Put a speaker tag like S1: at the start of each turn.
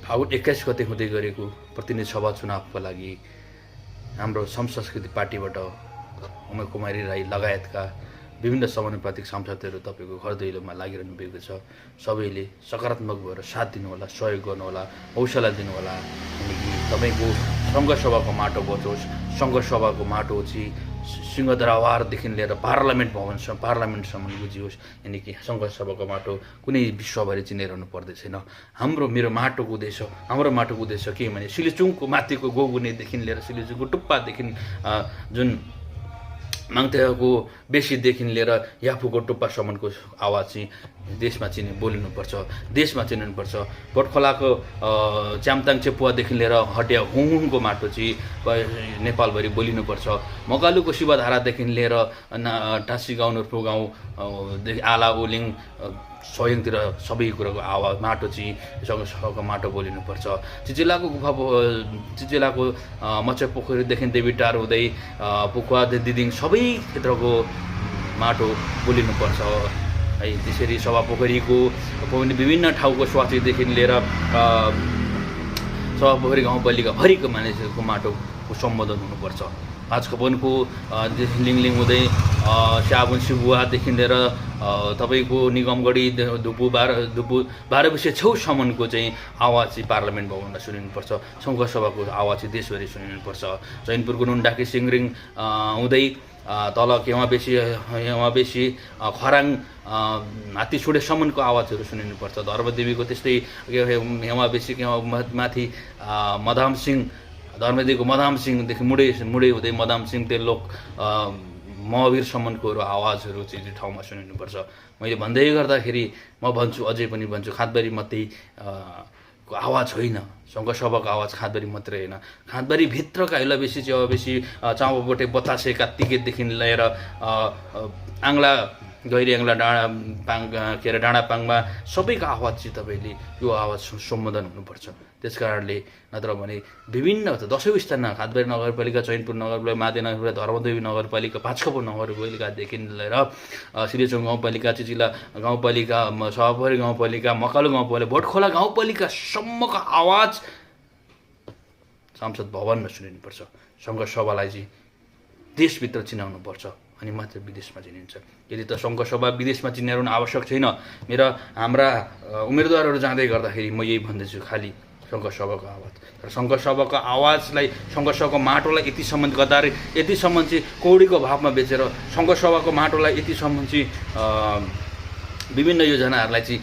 S1: फागुन 21 गते हुँदै गरेको प्रतिनिधि सभा चुनावको लागि हाम्रो संस्कृति पार्टीबाट उमा कुमारी राई लगायतका विभिन्न समानुपातिक सांसदहरू तपाईँको घर दैलोमा लागिरहनु भएको छ। सबैले सकारात्मक भएर साथ दिनुहोला, सहयोग गर्नुहोला, हौसला दिनुहोला। किनकि तपाईँको सङ्घसभाको माटो बचोस्। सङ्घसभाको माटो चाहिँ सिंहदरबारदेखि लिएर पार्लियामेन्टसम्म बुझियोस्। यानि कि सङ्घसभाको माटो कुनै विश्वभरि चिनिरहनु पर्दैछैन। मेरो माटोको उद्देश्य, हाम्रो माटोको उद्देश्य के भने सिलिचुङको माथिको गोगुनेदेखि लिएर सिलिचुङको टुप्पादेखि जुन माङ्तेको बेसीदेखि लिएर याफुको टुप्पासम्मको आवाज चाहिँ देशमा बोलिनुपर्छ, देशमा चिनिनुपर्छ। बटखोलाको च्याम्ताङ चेपुवादेखि लिएर हटिया हुङको माटो चाहिँ नेपालभरि बोलिनुपर्छ। मकालुको शिवधारादेखि लिएर टाँसी गाउँ, नुर्फु गाउँदेखि आला ओलिङ स्वयंतिर सबै कुराको आवाज माटो चाहिँ सङ्घसभाको माटो बोलिनुपर्छ। चिचिलाको चिचिलाको मत्स्य पोखरीदेखि देवीटार हुँदै पुखुवा दिदिङ सबै क्षेत्रको माटो बोलिनुपर्छ है। त्यसरी सभापोखरीको विभिन्न ठाउँको स्वास्थ्यदेखि लिएर सभापोखरी गाउँपालिका भरिको मानिसहरूको माटोको सम्बोधन हुनुपर्छ। भाजखपनको लिङलिङ हुँदै स्याबुन सिबुवादेखि लिएर तपाईँको निगमगढी धुपु 12 विषय छेउसम्मको चाहिँ आवाज चाहिँ पार्लियामेन्ट भवनमा सुनिनुपर्छ। सङ्घसभाको आवाज चाहिँ देशभरि सुनिनुपर्छ। चैनपुरको नुनडाकी सिङरिङ हुँदै तल केमा बेसी खराङ हात्तीछुडेसम्मको आवाजहरू सुनिनुपर्छ। धर्मदेवीको त्यस्तै हेमा बेसी माथि मदामसिंह धर्मदेवीको मदामसिंहदेखि मुडे हुँदै मदामसिंह तेल्लोक महावीरसम्मको आवाजहरू चाहिँ ठाउँमा सुनिनुपर्छ। मैले भन्दै गर्दाखेरि म भन्छु, अझै पनि भन्छु, खाँदबारी मात्रै को आवाज होइन, सङ्घसभाको आवाज खाँदबारी मात्रै होइन, खाँदबारी भित्रका हिल्लाबेसी चेवाबेसी चाँपाबोटे बतासे कात्तिकेदेखि लिएर आङ्ला गैरी आङ्ला डाँडापाङमा सबैको आवाज चाहिँ तपाईँले यो आवाज सम्बोधन हुनुपर्छ। त्यस कारणले नत्र भने विभिन्न 10औँ स्थानमा खाँदबारी नगरपालिका, चैनपुर नगरपालिका, माते नगरपालिका, धर्मदेवी नगरपालिका, भाजखपो नगरपालिकादेखि लिएर सिलिचुङ गाउँपालिका, चिचिला गाउँपालिका, सभापोखरी गाउँपालिका, मकालु गाउँपालिका, बटखोला गाउँपालिकासम्मको आवाज संसद भवनमा सुनिनुपर्छ। सङ्घसभालाई चाहिँ देशभित्र चिनाउनुपर्छ अनि मात्र विदेशमा चिनिन्छ। यदि त सङ्घसभा विदेशमा चिनाउनु आवश्यक छैन, हाम्रा उम्मेदवारहरू जाँदै गर्दाखेरि म यही भन्दैछु, खालि सङ्घसभाको आवाज। तर सङ्घसभाको आवाजलाई, सङ्घसभाको माटोलाई यतिसम्म गद्दारी, यतिसम्म चाहिँ कौडीको भावमा बेचेर सङ्घसभाको माटोलाई यतिसम्म चाहिँ विभिन्न योजनाहरूलाई चाहिँ